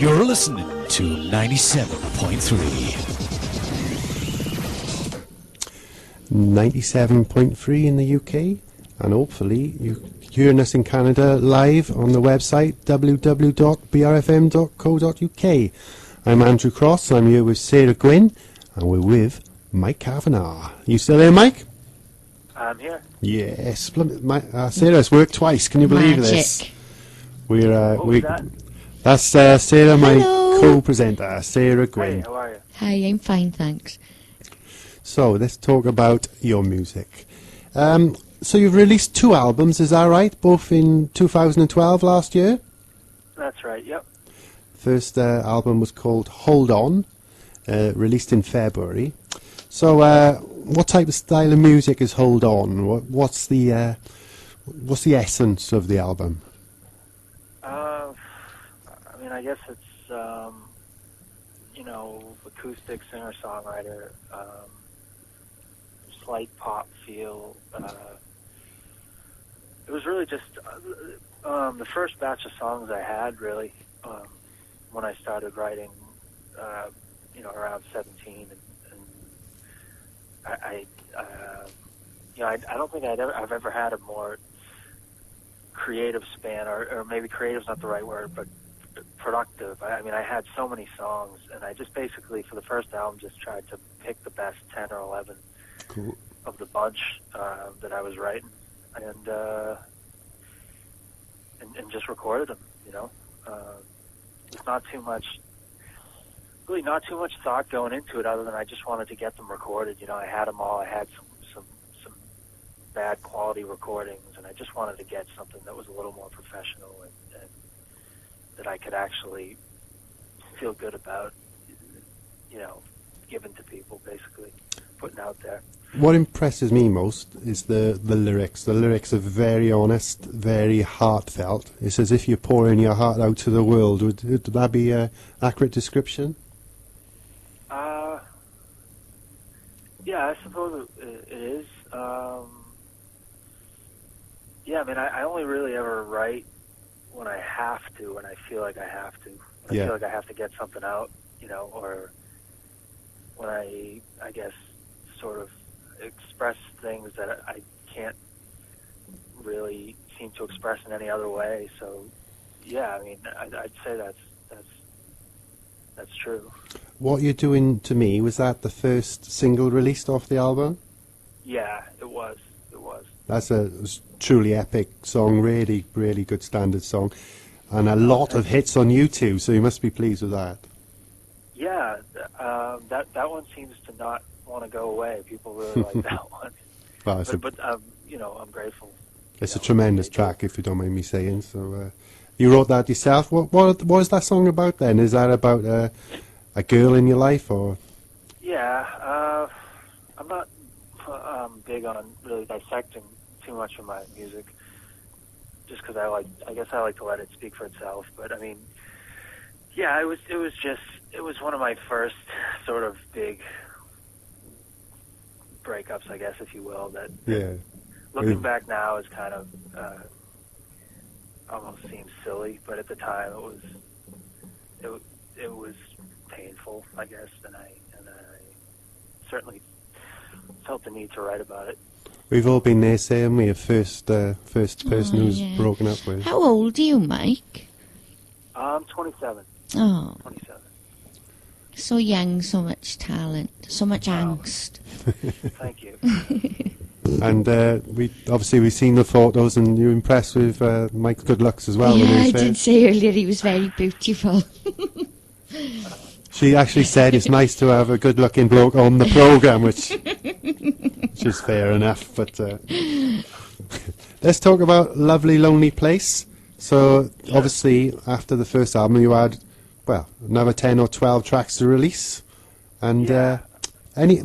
You're listening to 97.3. 97.3 in the UK, and hopefully you're hearing us in Canada live on the website www.brfm.co.uk. I'm Andrew Cross, I'm here with Sarah Gwynne, and we're with Mike Cavanaugh. You still there, Mike? I'm here. Yes. Sarah's worked twice, can you believe this? That's Sarah, my co-presenter, Sarah Gwynne. Hey, how are you? Hi, I'm fine, thanks. So, let's talk about your music. So you've released 2 albums, is that right? Both in 2012, last year? That's right, yep. First album was called Hold On, released in February. So, what type of style of music is Hold On? What's the essence of the album? I guess it's, acoustic singer-songwriter, slight pop feel. It was really just the first batch of songs I had, really, when I started writing, around 17. And I don't think I've ever had a more creative span, or maybe creative's not the right word, but productive. I had so many songs, and I just basically, for the first album, just tried to pick the best 10 or 11 Cool. of the bunch that I was writing, and just recorded them. It's not too much thought going into it, other than I just wanted to get them recorded. I had them all. I had some bad quality recordings, and I just wanted to get something that was a little more professional and that I could actually feel good about, giving to people, basically, putting out there. What impresses me most is the lyrics. The lyrics are very honest, very heartfelt. It's as if you're pouring your heart out to the world. Would that be an accurate description? Yeah, I suppose it is. I only really ever write when I have to, when I feel like I have to. When I feel like I have to get something out, or when I guess, sort of express things that I can't really seem to express in any other way. So, yeah, I'd say that's true. What You're Doing to Me, was that the first single released off the album? Yeah, it was. That's a truly epic song, really, really good standard song, and a lot of hits on YouTube, so you must be pleased with that. Yeah, that one seems to not want to go away. People really like that one. Well, but I'm grateful. It's a tremendous track, if you don't mind me saying. So, you wrote that yourself. What is that song about then? Is that about a girl in your life, or? Yeah, I'm not big on really dissecting too much of my music, just because I guess I like to let it speak for itself. But yeah, it was one of my first sort of big breakups, I guess, if you will. That looking back now is kind of almost seems silly, but at the time it was painful, I guess, and I certainly felt the need to write about it. We've all been there, saying we are first person who's broken up with. How old are you, Mike? I'm 27. Oh. 27. So young, so much talent, so much angst. Thank you. And we've seen the photos, and you're impressed with Mike's good looks as well. Yeah, I did say earlier he was very beautiful. She actually said it's nice to have a good-looking bloke on the programme, which is fair enough. But let's talk about Lovely Lonely Place. So, obviously, after the first album, you had, another 10 or 12 tracks to release. And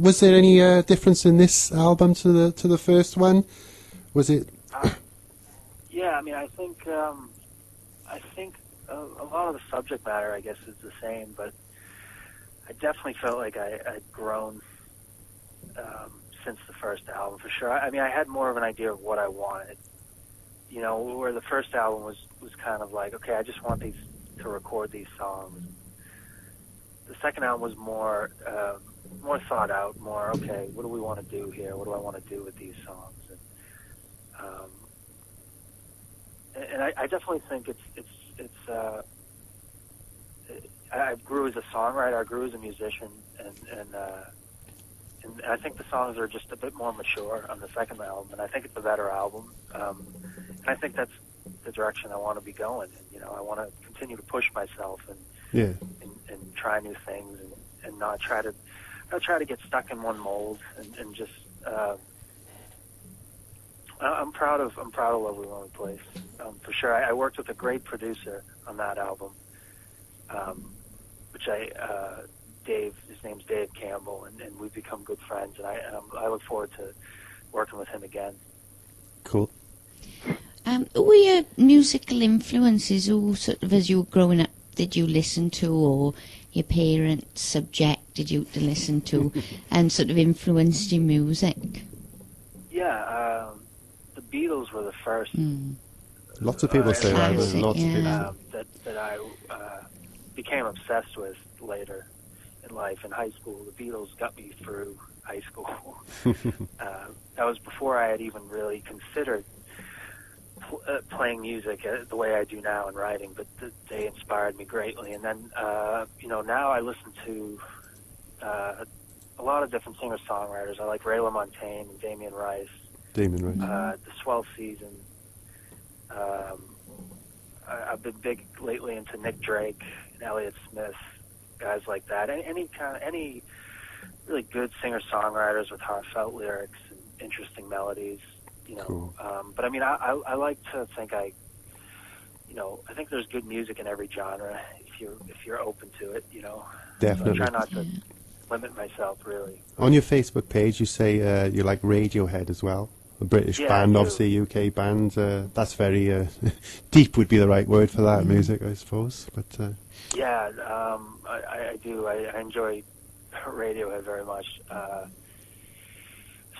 was there any difference in this album to the first one? Was it? Yeah, I think a lot of the subject matter, I guess, is the same, but I definitely felt like I'd grown since the first album, for sure. I had more of an idea of what I wanted. Where the first album was kind of like, okay, I just want these to record these songs. The second album was more thought out, more, okay, what do we want to do here? What do I want to do with these songs? And I definitely think I grew as a songwriter, I grew as a musician, and I think the songs are just a bit more mature on the second album, and I think it's a better album. And I think that's the direction I want to be going. And, I want to continue to push myself and try new things, and not try to get stuck in one mold, and just. I'm proud of Lovely Lonely Place, for sure. I worked with a great producer on that album, which Dave. His name's Dave Campbell, and we've become good friends. And I look forward to working with him again. Cool. Who were your musical influences? Who sort of, as you were growing up, did you listen to, or your parents subjected you to listen to, and sort of influenced your music? Yeah, the Beatles were the first. Lots of people say that. Classic, Lots of yeah. people. That I became obsessed with later in life. In high school, the Beatles got me through high school. That was before I had even really considered playing music the way I do now and writing, but they inspired me greatly. And then, now I listen to a lot of different singer-songwriters. I like Ray LaMontagne and Damien Rice. The Swell Season. I've been big lately into Nick Drake and Elliott Smith, guys like that. Any really good singer-songwriters with heartfelt lyrics and interesting melodies. Cool. But I mean, I like to think I think there's good music in every genre if you're open to it. Definitely. So I try not to limit myself, really. On your Facebook page, you say you like Radiohead as well. A British band, obviously a UK band. That's very deep would be the right word for that music, I suppose. But yeah, I do. I enjoy Radiohead very much.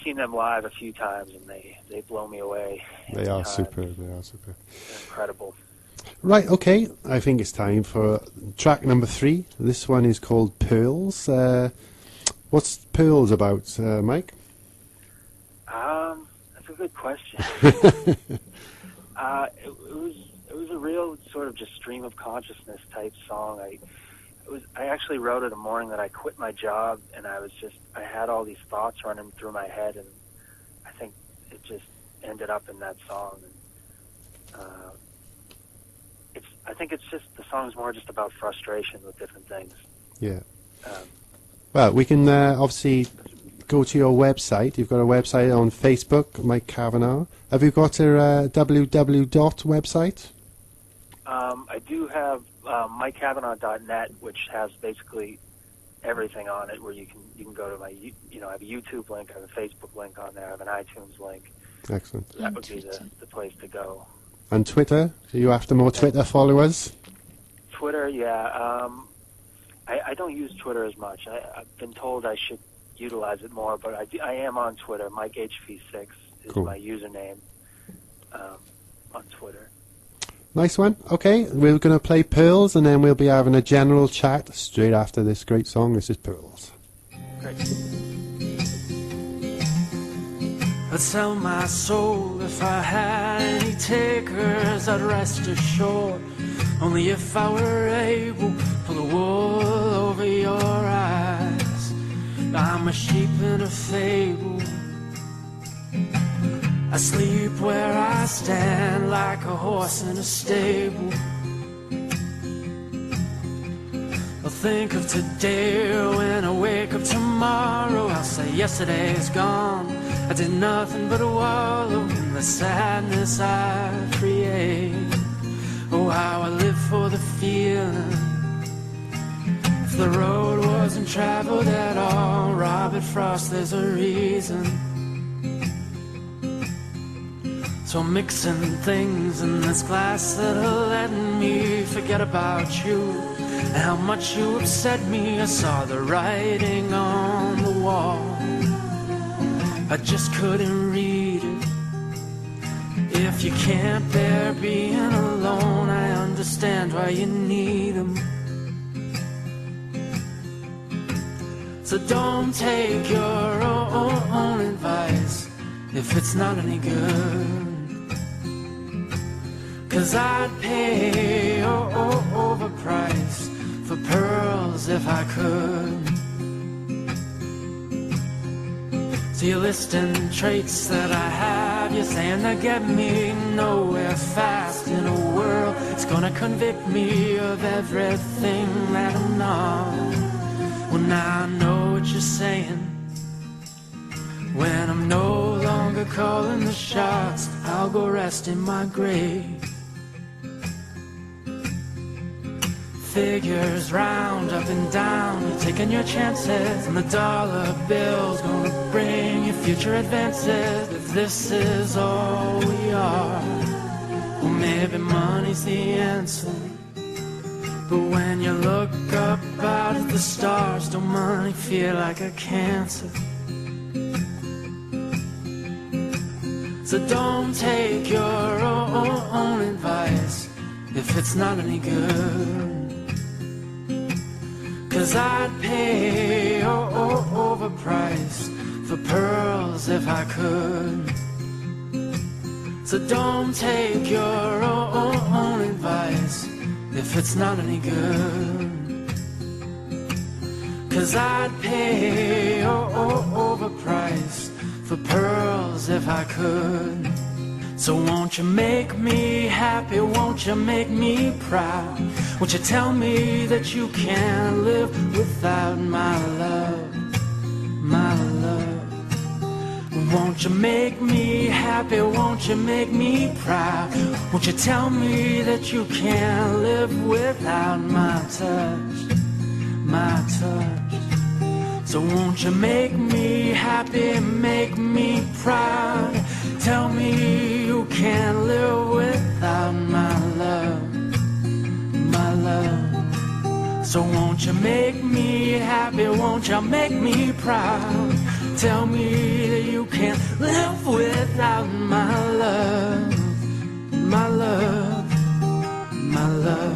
Seen them live a few times, and they blow me away. They are superb. They are superb. They're incredible. Right, okay. I think it's time for track number 3. This one is called Pearls. What's Pearls about, Mike? That's a good question. It was a real sort of just stream of consciousness type song. I actually wrote it the morning that I quit my job, and I had all these thoughts running through my head, and I think it just ended up in that song. And, I think it's just, the song's more just about frustration with different things. Yeah. Well, we can obviously go to your website. You've got a website on Facebook, Mike Cavanaugh. Have you got a www website? I do have MikeCavanaugh.net, which has basically everything on it, where you can go to my, I have a YouTube link, I have a Facebook link on there, I have an iTunes link. Excellent. That would be the place to go. And Twitter? Are you after more Twitter followers? Twitter, yeah. I don't use Twitter as much. I've been told I should utilize it more, but I am on Twitter. MikeHV6 is my username on Twitter. Nice one. Okay, we're going to play Pearls, and then we'll be having a general chat straight after this great song. This is Pearls. Great. I'd sell my soul if I had any takers, I'd rest assured. Only if I were able, pull the wool over your eyes. I'm a sheep in a fable. I sleep where I stand like a horse in a stable. I'll think of today when I wake up tomorrow. I'll say yesterday's gone. I did nothing but wallow in the sadness I create. Oh, how I live for the feeling. If the road wasn't traveled at all, Robert Frost, there's a reason. So I'm mixing things in this glass that'll let me forget about you and how much you upset me. I saw the writing on the wall, I just couldn't read it. If you can't bear being alone, I understand. understand why you need them. So don't take your own advice if it's not any good. 'Cause I'd pay overpriced for pearls if I could. So you're listing traits that I have, you're saying they get me nowhere fast in a world that's gonna convict me of everything that I'm not. Well, now I know what you're saying. When I'm no longer calling the shots, I'll go rest in my grave. Figures round up and down, you're taking your chances, and the dollar bill's gonna bring you future advances. If this is all we are, well, maybe money's the answer. But when you look up out at the stars, don't money feel like a cancer? So don't take your own advice if it's not any good. 'Cause I'd pay overpriced for pearls if I could. So don't take your own advice if it's not any good. 'Cause I'd pay overpriced for pearls if I could. So won't you make me happy, won't you make me proud? Won't you tell me that you can't live without my love, my love? Won't you make me happy, won't you make me proud? Won't you tell me that you can't live without my touch, my touch? So won't you make me happy, make me proud? Tell me you can't live without my love, my love. So won't you make me happy, won't you make me proud? Tell me that you can't live without my love, my love, my love.